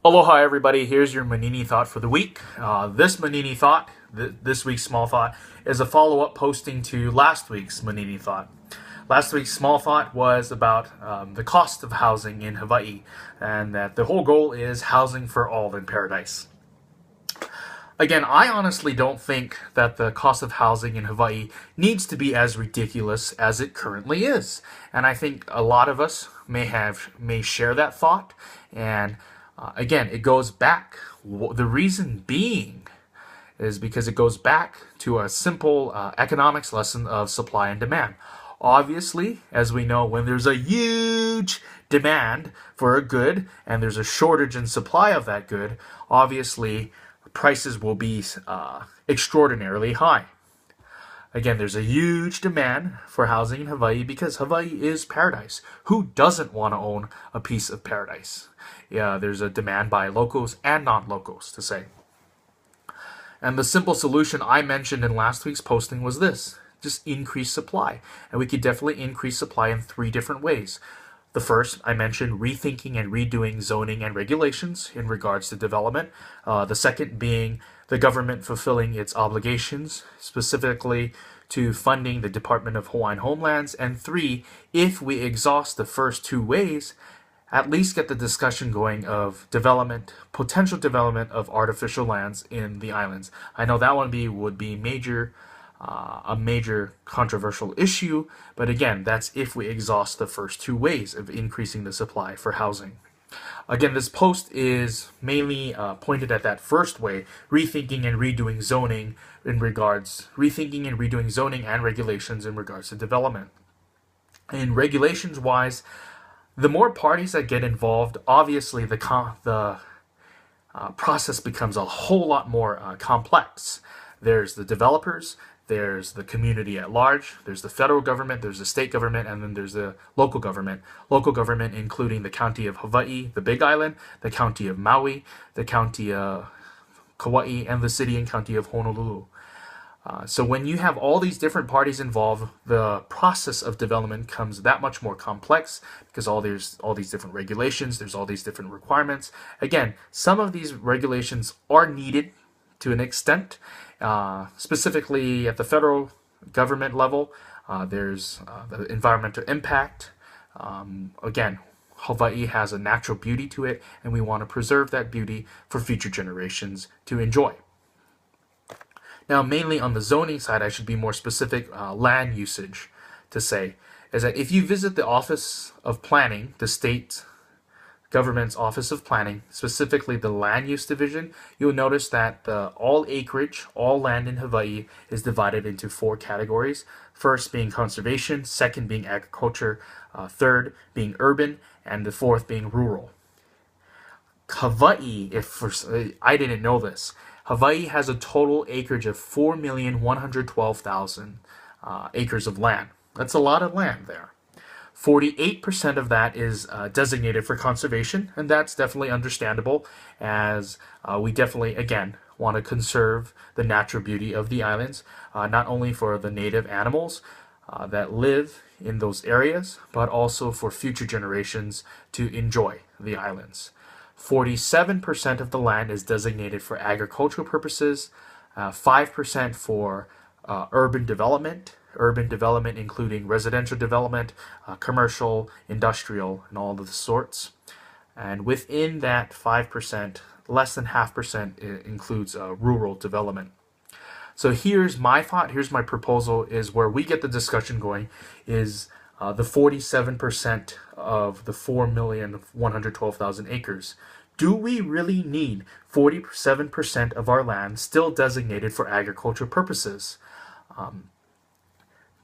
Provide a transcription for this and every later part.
Aloha everybody, here's your Manini Thought for the week. This Manini Thought, this week's Small Thought, is a follow-up posting to last week's Manini Thought. Last week's Small Thought was about the cost of housing in Hawaii, and that the whole goal is housing for all in paradise. Again, I honestly don't think that the cost of housing in Hawaii needs to be as ridiculous as it currently is. And I think a lot of us may share that thought. And again, it goes back. The reason being is because it goes back to a simple economics lesson of supply and demand. Obviously, as we know, when there's a huge demand for a good and there's a shortage in supply of that good, obviously prices will be extraordinarily high. Again, there's a huge demand for housing in Hawaii because Hawaii is paradise. Who doesn't want to own a piece of paradise? Yeah, there's a demand by locals and non-locals to say. And the simple solution I mentioned in last week's posting was this: just increase supply. And we could definitely increase supply in 3 different ways. The first, I mentioned rethinking and redoing zoning and regulations in regards to development. The second being the government fulfilling its obligations, specifically to funding the Department of Hawaiian Homelands. And 3, if we exhaust the first 2 ways, at least get the discussion going of development, potential development of artificial lands in the islands. I know that one would be a major controversial issue, but again, that's if we exhaust the first 2 ways of increasing the supply for housing. Again, this post is mainly pointed at that first way, rethinking and redoing zoning and regulations in regards to development. And regulations wise, the more parties that get involved, obviously the process becomes a whole lot more complex. There's the developers, there's the community at large, there's the federal government, there's the state government, and then there's the local government. Local government including the county of Hawaii, the Big Island, the county of Maui, the county of Kauai, and the city and county of Honolulu. So when you have all these different parties involved, the process of development comes that much more complex because there's all these different regulations, there's all these different requirements. Again, some of these regulations are needed to an extent. Specifically at the federal government level, there's the environmental impact. Again, Hawaii has a natural beauty to it, and we want to preserve that beauty for future generations to enjoy. Now, mainly on the zoning side, I should be more specific, land usage to say, is that if you visit the Office of Planning, the state government's Office of Planning, specifically the Land Use Division, you'll notice that all acreage, all land in Hawaii is divided into 4 categories. First being conservation, second being agriculture, third being urban, and the 4th being rural. Hawaii, I didn't know this, Hawaii has a total acreage of 4,112,000 acres of land. That's a lot of land there. 48% of that is designated for conservation, and that's definitely understandable, as we definitely, again, want to conserve the natural beauty of the islands, not only for the native animals that live in those areas, but also for future generations to enjoy the islands. 47% of the land is designated for agricultural purposes, 5% for urban development, including residential development, commercial, industrial, and all of the sorts. And within that 5%, less than 0.5% includes rural development. So here's my thought, here's my proposal, is where we get the discussion going, is the 47% of the 4,112,000 acres. Do we really need 47% of our land still designated for agricultural purposes?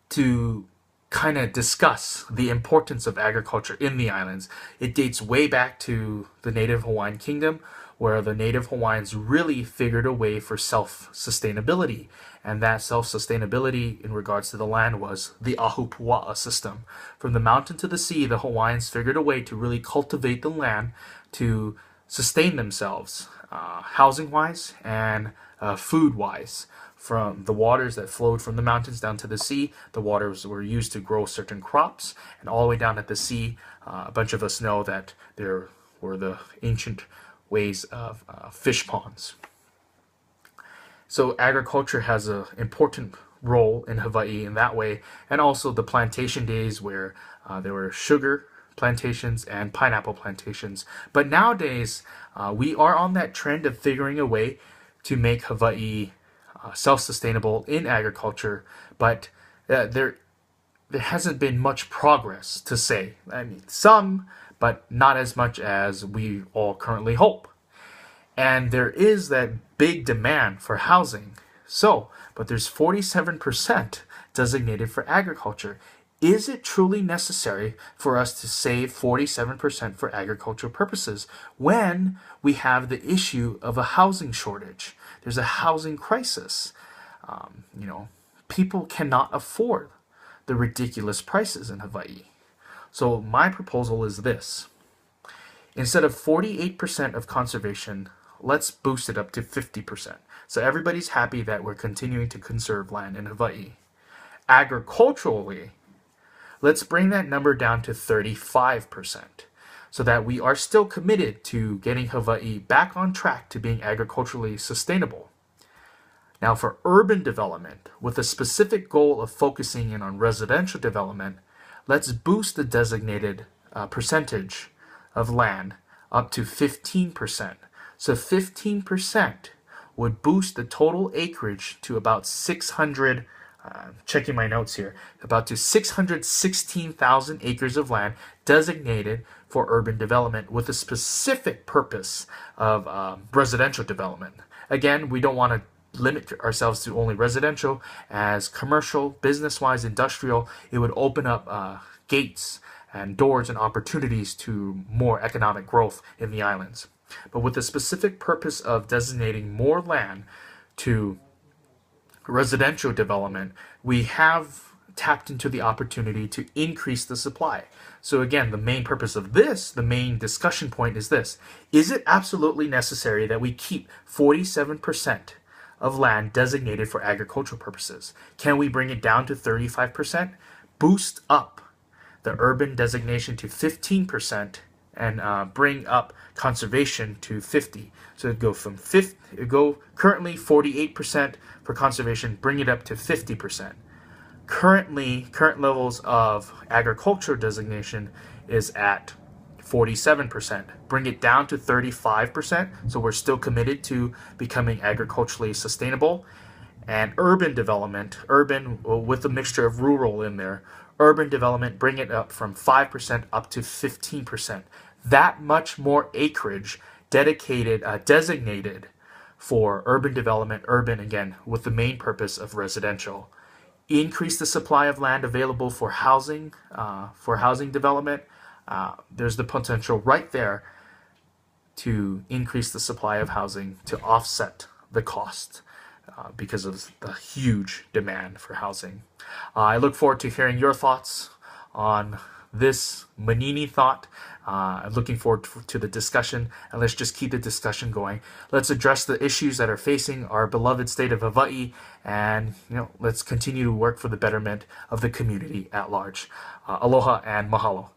To kind of discuss the importance of agriculture in the islands. It dates way back to the Native Hawaiian Kingdom, where the Native Hawaiians really figured a way for self-sustainability. And that self-sustainability in regards to the land was the Ahupua'a system. From the mountain to the sea, the Hawaiians figured a way to really cultivate the land to sustain themselves, housing-wise and food-wise. From the waters that flowed from the mountains down to the sea, the waters were used to grow certain crops, and all the way down at the sea, a bunch of us know that there were the ancient ways of fish ponds. So agriculture has an important role in Hawaii in that way, and also the plantation days where there were sugar plantations and pineapple plantations. But nowadays, we are on that trend of figuring a way to make Hawaii self-sustainable in agriculture, but there hasn't been much progress to say. I mean, some, but not as much as we all currently hope. And there is that big demand for housing. So, but there's 47% designated for agriculture. Is it truly necessary for us to save 47% for agricultural purposes when we have the issue of a housing shortage? There's a housing crisis. People cannot afford the ridiculous prices in Hawaii. So my proposal is this. Instead of 48% of conservation, let's boost it up to 50%. So everybody's happy that we're continuing to conserve land in Hawaii. Agriculturally, let's bring that number down to 35% so that we are still committed to getting Hawaii back on track to being agriculturally sustainable. Now for urban development, with a specific goal of focusing in on residential development, let's boost the designated percentage of land up to 15%. So 15% would boost the total acreage to about 600, checking my notes here, about to 616,000 acres of land designated for urban development with a specific purpose of residential development. Again, we don't want to limit ourselves to only residential, as commercial, business-wise, industrial, it would open up gates and doors and opportunities to more economic growth in the islands. But with the specific purpose of designating more land to residential development, we have tapped into the opportunity to increase the supply. So again, the main purpose of this, the main discussion point is this. Is it absolutely necessary that we keep 47% of land designated for agricultural purposes? Can we bring it down to 35%? Boost up the urban designation to 15% and bring up conservation to 50%. So it'd go from currently 48% for conservation, bring it up to 50%. Current levels of agriculture designation is at 47%. Bring it down to 35%, so we're still committed to becoming agriculturally sustainable. And urban development, urban with a mixture of rural in there, urban development, bring it up from 5% up to 15%. That much more acreage designated for urban development, urban again, with the main purpose of residential. Increase the supply of land available for housing development. There's the potential right there to increase the supply of housing to offset the cost because of the huge demand for housing. I look forward to hearing your thoughts on this Manini thought. Looking forward to the discussion, and let's just keep the discussion going. Let's address the issues that are facing our beloved state of Hawaii, and let's continue to work for the betterment of the community at large. Aloha and mahalo.